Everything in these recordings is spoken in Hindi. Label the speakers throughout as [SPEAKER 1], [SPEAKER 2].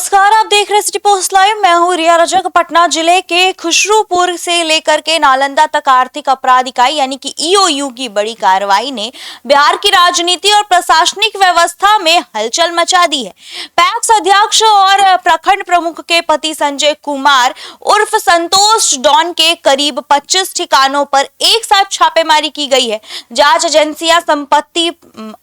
[SPEAKER 1] नमस्कार, आप देख रहे सिटी पोस्ट लाइव। मैं हूँ रिया रजक। पटना जिले के खुसरूपुर से लेकर के नालंदा तक आर्थिक अपराध इकाई यानी कि ईओयू की बड़ी कार्रवाई ने बिहार की राजनीति और प्रशासनिक व्यवस्था में हलचल मचा दी है। पैक्स अध्यक्ष और प्रखंड प्रमुख के पति संजय कुमार उर्फ संतोष डॉन के करीब 25 ठिकानों पर एक साथ छापेमारी की गई है। जांच एजेंसियां संपत्ति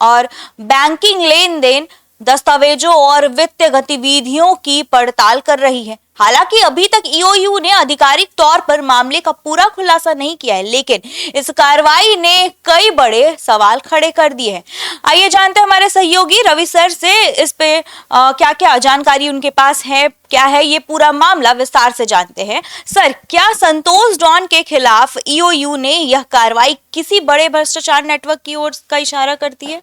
[SPEAKER 1] और बैंकिंग लेन देन, दस्तावेजों और वित्तीय गतिविधियों की पड़ताल कर रही है। हालांकि अभी तक ईओयू ने आधिकारिक तौर पर मामले का पूरा खुलासा नहीं किया है, लेकिन इस कार्रवाई ने कई बड़े सवाल खड़े कर दिए हैं। आइए जानते हैं हमारे सहयोगी रवि सर से इस पे क्या क्या जानकारी उनके पास है, क्या है ये पूरा मामला, विस्तार से जानते हैं। सर, क्या संतोष डॉन के खिलाफ ईओयू ने यह कार्रवाई किसी बड़े भ्रष्टाचार नेटवर्क की ओर का इशारा करती है?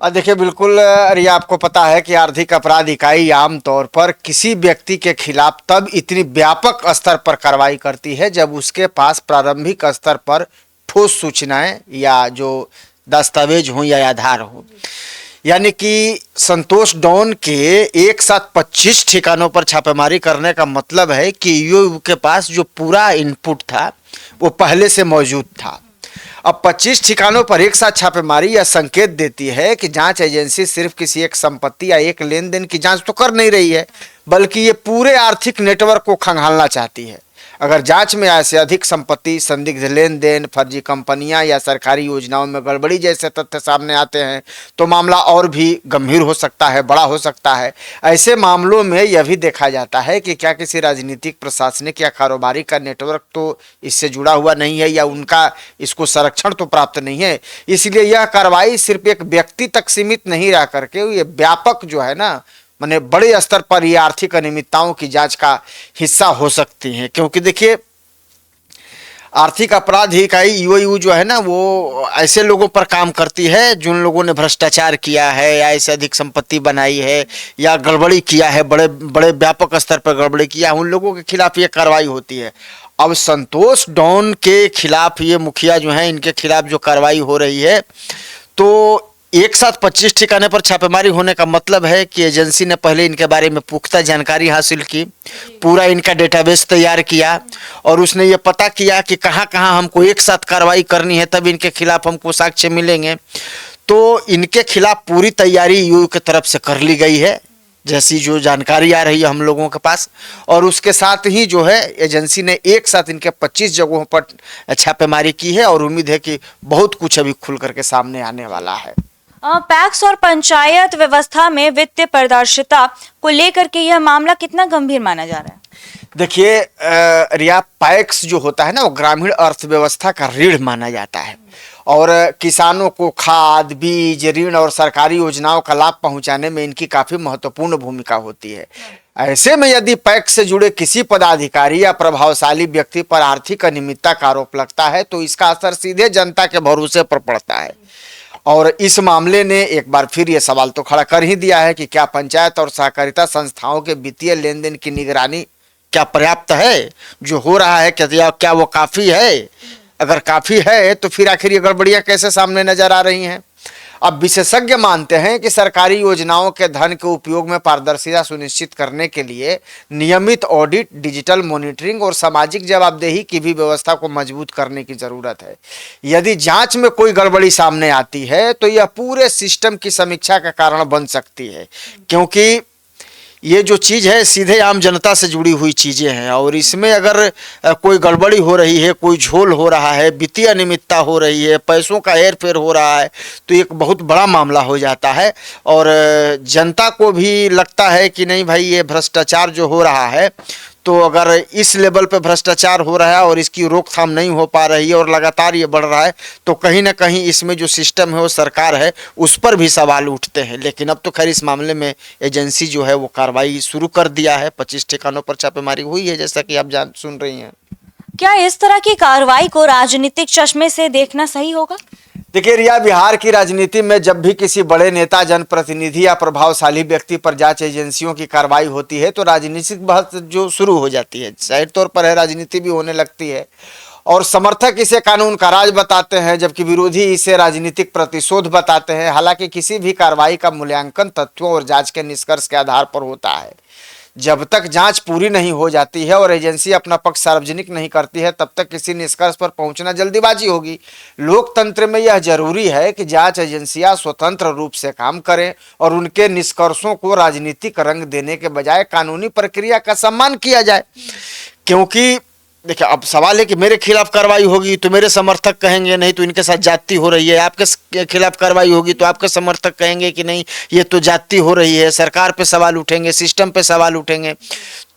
[SPEAKER 2] देखिए, बिल्कुल रिया, आपको पता है कि आर्थिक अपराध इकाई आमतौर पर किसी व्यक्ति के खिलाफ तब इतनी व्यापक स्तर पर कार्रवाई करती है जब उसके पास प्रारंभिक स्तर पर ठोस सूचनाएं या जो दस्तावेज हों या आधार हो। यानी कि संतोष डॉन के एक साथ 25 ठिकानों पर छापेमारी करने का मतलब है कि ईओयू के पास जो पूरा इनपुट था वो पहले से मौजूद था। अब 25 ठिकानों पर एक साथ छापेमारी यह संकेत देती है कि जांच एजेंसी सिर्फ किसी एक संपत्ति या एक लेन देन की जांच तो कर नहीं रही है, बल्कि ये पूरे आर्थिक नेटवर्क को खंगालना चाहती है। अगर जांच में ऐसे अधिक संपत्ति, संदिग्ध लेन देन, फर्जी कंपनियां या सरकारी योजनाओं में गड़बड़ी जैसे तथ्य सामने आते हैं तो मामला और भी गंभीर हो सकता है, बड़ा हो सकता है। ऐसे मामलों में यह भी देखा जाता है कि क्या किसी राजनीतिक, प्रशासनिक या कारोबारी का नेटवर्क तो इससे जुड़ा हुआ नहीं है या उनका इसको संरक्षण तो प्राप्त नहीं है। इसलिए यह कार्रवाई सिर्फ एक व्यक्ति तक सीमित नहीं रह करके ये व्यापक जो है ना, माने बड़े स्तर पर ये आर्थिक अनियमितताओं की जांच का हिस्सा हो सकती हैं। क्योंकि देखिए, आर्थिक अपराध इकाई ईओयू जो है ना, वो ऐसे लोगों पर काम करती है जिन लोगों ने भ्रष्टाचार किया है या ऐसे अधिक संपत्ति बनाई है या गड़बड़ी किया है, बड़े बड़े व्यापक स्तर पर गड़बड़ी किया है, उन लोगों के खिलाफ ये कार्रवाई होती है। अब संतोष डॉन के खिलाफ, ये मुखिया जो है, इनके खिलाफ जो कार्रवाई हो रही है, तो एक साथ 25 ठिकाने पर छापेमारी होने का मतलब है कि एजेंसी ने पहले इनके बारे में पुख्ता जानकारी हासिल की, पूरा इनका डेटाबेस तैयार किया और उसने ये पता किया कि कहाँ कहाँ हमको एक साथ कार्रवाई करनी है, तब इनके खिलाफ हमको साक्ष्य मिलेंगे। तो इनके खिलाफ पूरी तैयारी ईओयू की तरफ से कर ली गई है, जैसी जो जानकारी आ रही है हम लोगों के पास। और उसके साथ ही जो है एजेंसी ने एक साथ इनके 25 जगहों पर छापेमारी की है और उम्मीद है कि बहुत कुछ अभी खुल करके सामने आने वाला है।
[SPEAKER 1] पैक्स और पंचायत व्यवस्था में वित्तीय पारदर्शिता को लेकर के यह मामला कितना गंभीर माना जा रहा है?
[SPEAKER 2] देखिए रिया, पैक्स जो होता है ना, वो ग्रामीण अर्थव्यवस्था का रीढ़ माना जाता है और किसानों को खाद, बीज, ऋण और सरकारी योजनाओं का लाभ पहुंचाने में इनकी काफी महत्वपूर्ण भूमिका होती है। ऐसे में यदि पैक्स से जुड़े किसी पदाधिकारी या प्रभावशाली व्यक्ति पर आर्थिक अनियमितता का आरोप लगता है तो इसका असर सीधे जनता के भरोसे पर पड़ता है। और इस मामले ने एक बार फिर ये सवाल तो खड़ा कर ही दिया है कि क्या पंचायत और सहकारिता संस्थाओं के वित्तीय लेन देन की निगरानी क्या पर्याप्त है? जो हो रहा है क्या वो काफ़ी है? अगर काफ़ी है तो फिर आखिर ये गड़बड़ियाँ कैसे सामने नजर आ रही हैं? अब विशेषज्ञ मानते हैं कि सरकारी योजनाओं के धन के उपयोग में पारदर्शिता सुनिश्चित करने के लिए नियमित ऑडिट, डिजिटल मॉनिटरिंग और सामाजिक जवाबदेही की भी व्यवस्था को मजबूत करने की जरूरत है। यदि जांच में कोई गड़बड़ी सामने आती है तो यह पूरे सिस्टम की समीक्षा का कारण बन सकती है, क्योंकि ये जो चीज़ है सीधे आम जनता से जुड़ी हुई चीज़ें हैं और इसमें अगर कोई गड़बड़ी हो रही है, कोई झोल हो रहा है, वित्तीय अनियमितता हो रही है, पैसों का हेरफेर हो रहा है, तो एक बहुत बड़ा मामला हो जाता है। और जनता को भी लगता है कि नहीं भाई, ये भ्रष्टाचार जो हो रहा है, तो अगर इस लेवल पे भ्रष्टाचार हो रहा है और इसकी रोकथाम नहीं हो पा रही है और लगातार ये बढ़ रहा है, तो कहीं ना कहीं इसमें जो सिस्टम है, वो सरकार है, उस पर भी सवाल उठते हैं। लेकिन अब तो खैर इस मामले में एजेंसी जो है वो कार्रवाई शुरू कर दिया है। 25 ठिकानों पर छापेमारी हुई है, जैसा कि आप सुन रही हैं।
[SPEAKER 1] क्या इस तरह की कार्रवाई को राजनीतिक चश्मे से देखना सही होगा?
[SPEAKER 2] देखिए रिया, बिहार की राजनीति में जब भी किसी बड़े नेता, जनप्रतिनिधि या प्रभावशाली व्यक्ति पर जांच एजेंसियों की कार्रवाई होती है तो राजनीतिक बहस जो शुरू हो जाती है, जाहिर तौर पर है, राजनीति भी होने लगती है और समर्थक इसे कानून का राज बताते हैं जबकि विरोधी इसे राजनीतिक प्रतिशोध बताते हैं। हालांकि किसी भी कार्रवाई का मूल्यांकन तथ्यों और जांच के निष्कर्ष के आधार पर होता है। जब तक जांच पूरी नहीं हो जाती है और एजेंसी अपना पक्ष सार्वजनिक नहीं करती है, तब तक किसी निष्कर्ष पर पहुंचना जल्दीबाजी होगी। लोकतंत्र में यह जरूरी है कि जांच एजेंसियां स्वतंत्र रूप से काम करें और उनके निष्कर्षों को राजनीतिक रंग देने के बजाय कानूनी प्रक्रिया का सम्मान किया जाए। क्योंकि देखिए, अब सवाल है कि मेरे खिलाफ कार्रवाई होगी तो मेरे समर्थक कहेंगे नहीं तो इनके साथ जाति हो रही है, आपके खिलाफ कार्रवाई होगी तो आपके समर्थक कहेंगे कि नहीं ये तो जाति हो रही है, सरकार पे सवाल उठेंगे, सिस्टम पे सवाल उठेंगे।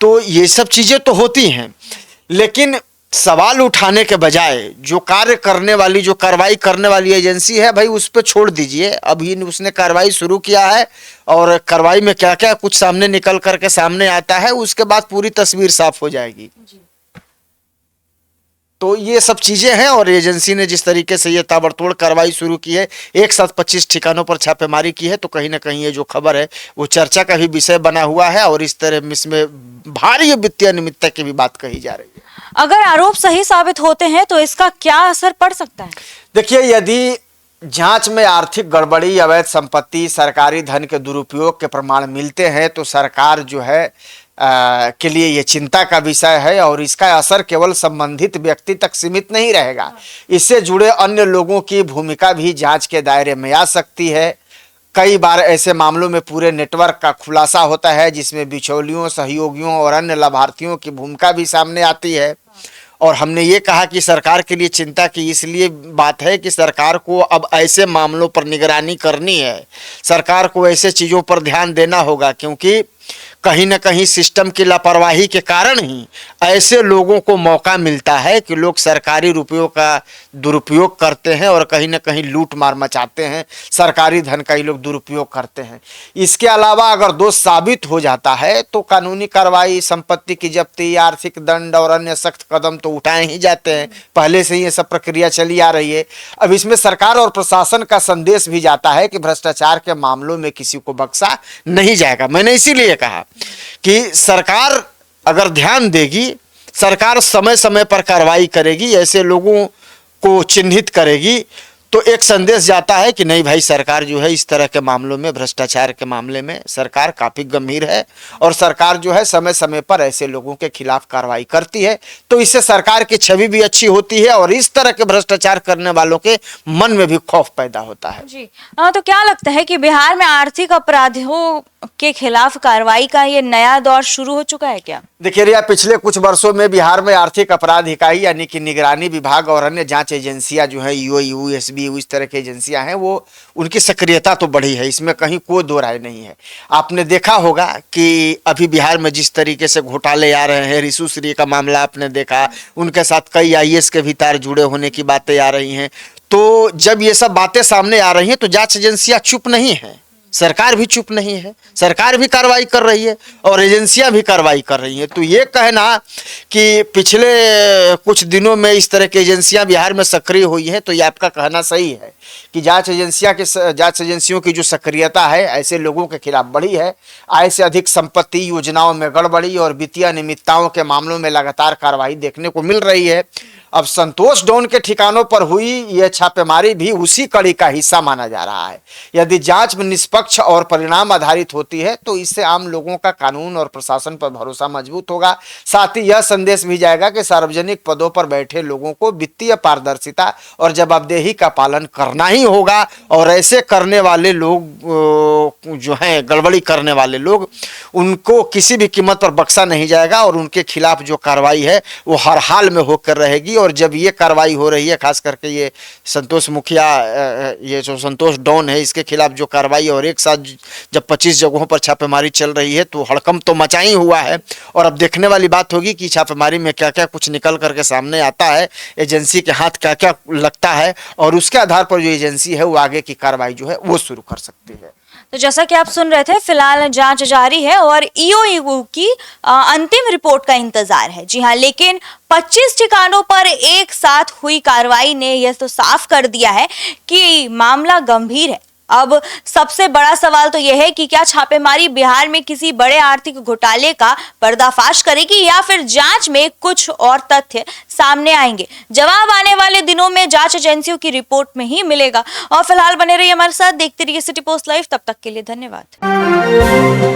[SPEAKER 2] तो ये सब चीजें तो होती हैं, लेकिन सवाल उठाने के बजाय जो कार्य करने वाली, जो कार्रवाई करने वाली एजेंसी है, भाई उस पर छोड़ दीजिए। अभी उसने कार्रवाई शुरू किया है और कार्रवाई में क्या क्या कुछ सामने निकल करके सामने आता है, उसके बाद पूरी तस्वीर साफ हो जाएगी। तो ये सब चीजें हैं और एजेंसी ने जिस तरीके से ये ताबड़तोड़ कार्रवाई शुरू की है, एक साथ 25 ठिकानों पर छापेमारी की है, तो कहीं ना कहीं ये जो खबर है वो चर्चा का भी विषय बना हुआ है और इस तरह इसमें भारी वित्तीय अनियमितता की भी बात कही जा रही है।
[SPEAKER 1] अगर आरोप सही साबित होते हैं तो इसका क्या असर पड़ सकता है?
[SPEAKER 2] देखिए, यदि जांच में आर्थिक गड़बड़ी, अवैध संपत्ति, सरकारी धन के दुरुपयोग के प्रमाण मिलते हैं तो सरकार जो है के लिए ये चिंता का विषय है और इसका असर केवल संबंधित व्यक्ति तक सीमित नहीं रहेगा। इससे जुड़े अन्य लोगों की भूमिका भी जांच के दायरे में आ सकती है। कई बार ऐसे मामलों में पूरे नेटवर्क का खुलासा होता है जिसमें बिचौलियों, सहयोगियों और अन्य लाभार्थियों की भूमिका भी सामने आती है। और हमने ये कहा कि सरकार के लिए चिंता की इसलिए बात है कि सरकार को अब ऐसे मामलों पर निगरानी करनी है, सरकार को ऐसे चीज़ों पर ध्यान देना होगा, क्योंकि कहीं ना कहीं सिस्टम की लापरवाही के कारण ही ऐसे लोगों को मौका मिलता है कि लोग सरकारी रुपयों का दुरुपयोग करते हैं और कहीं ना कहीं लूट मार मचाते हैं, सरकारी धन का ये लोग दुरुपयोग करते हैं। इसके अलावा अगर दोष साबित हो जाता है तो कानूनी कार्रवाई, संपत्ति की जब्ती, आर्थिक दंड और अन्य सख्त कदम तो उठाए ही जाते हैं। पहले से ही ये सब प्रक्रिया चली आ रही है। अब इसमें सरकार और प्रशासन का संदेश भी जाता है कि भ्रष्टाचार के मामलों में किसी को बख्शा नहीं जाएगा। मैंने इसीलिए कहा कि सरकार अगर ध्यान देगी, सरकार समय समय पर कार्रवाई करेगी, ऐसे लोगों को चिन्हित करेगी, तो एक संदेश जाता है कि नहीं भाई, सरकार जो है इस तरह के मामलों में, भ्रष्टाचार के मामले में सरकार काफ़ी गंभीर है और सरकार जो है समय समय पर ऐसे लोगों के खिलाफ कार्रवाई करती है। तो इससे सरकार की छवि भी अच्छी होती है और इस तरह के भ्रष्टाचार करने वालों के मन में भी खौफ पैदा होता है।
[SPEAKER 1] जी तो क्या लगता है कि बिहार में आर्थिक अपराधियों के खिलाफ कार्रवाई का ये नया दौर शुरू हो चुका है क्या?
[SPEAKER 2] देखिए रिया, पिछले कुछ वर्षों में बिहार में आर्थिक अपराध इकाई यानी कि निगरानी विभाग और अन्य जांच एजेंसियां जो है, ईओयू, एसबीयू, इस तरह की एजेंसियां हैं, वो उनकी सक्रियता तो बढ़ी है, इसमें कहीं कोई दो राय नहीं है। आपने देखा होगा कि अभी बिहार में जिस तरीके से घोटाले आ रहे हैं, रिशु श्री का मामला आपने देखा, उनके साथ कई आईएएस के भी तार जुड़े होने की बातें आ रही हैं। तो जब ये सब बातें सामने आ रही हैं तो जांच एजेंसियां चुप नहीं है, सरकार भी चुप नहीं है, सरकार भी कार्रवाई कर रही है और एजेंसियां भी कार्रवाई कर रही हैं। तो ये कहना कि पिछले कुछ दिनों में इस तरह की एजेंसियां बिहार में सक्रिय हुई हैं, तो ये आपका कहना सही है कि जांच एजेंसियों की जो सक्रियता है ऐसे लोगों के खिलाफ बढ़ी है। आय से अधिक संपत्ति, योजनाओं में गड़बड़ी और वित्तीय अनियमितताओं के मामलों में लगातार कार्रवाई देखने को मिल रही है। अब संतोष डॉन के ठिकानों पर हुई यह छापेमारी भी उसी कड़ी का हिस्सा माना जा रहा है। यदि जांच में निष्पक्ष और परिणाम आधारित होती है तो इससे आम लोगों का कानून और प्रशासन पर भरोसा मजबूत होगा। साथ ही यह संदेश भी जाएगा कि सार्वजनिक पदों पर बैठे लोगों को वित्तीय पारदर्शिता और जवाबदेही का पालन करना ही होगा और ऐसे करने वाले लोग जो हैं, गड़बड़ी करने वाले लोग, उनको किसी भी कीमत पर बख्शा नहीं जाएगा और उनके खिलाफ जो कार्रवाई है वो हर हाल में होकर रहेगी। और जब ये कार्रवाई हो रही है, खास करके ये संतोष मुखिया, ये जो संतोष डॉन है, इसके खिलाफ जो कार्रवाई और एक साथ जब 25 जगहों पर छापेमारी चल रही है तो हड़कंप तो मचा ही हुआ है। और अब देखने वाली बात होगी कि छापेमारी में क्या क्या कुछ निकल करके सामने आता है, एजेंसी के हाथ क्या क्या लगता है और उसके आधार पर जो एजेंसी है वो आगे की कार्रवाई जो है वो शुरू कर सकती है।
[SPEAKER 1] तो जैसा कि आप सुन रहे थे, फिलहाल जांच जारी है और ईओयू की अंतिम रिपोर्ट का इंतजार है। जी हाँ, लेकिन 25 ठिकानों पर एक साथ हुई कार्रवाई ने यह तो साफ कर दिया है कि मामला गंभीर है। अब सबसे बड़ा सवाल तो यह है कि क्या छापेमारी बिहार में किसी बड़े आर्थिक घोटाले का पर्दाफाश करेगी या फिर जांच में कुछ और तथ्य सामने आएंगे। जवाब आने वाले दिनों में जांच एजेंसियों की रिपोर्ट में ही मिलेगा। और फिलहाल बने रहिए हमारे साथ, देखते रहिए सिटी पोस्ट लाइव। तब तक के लिए धन्यवाद।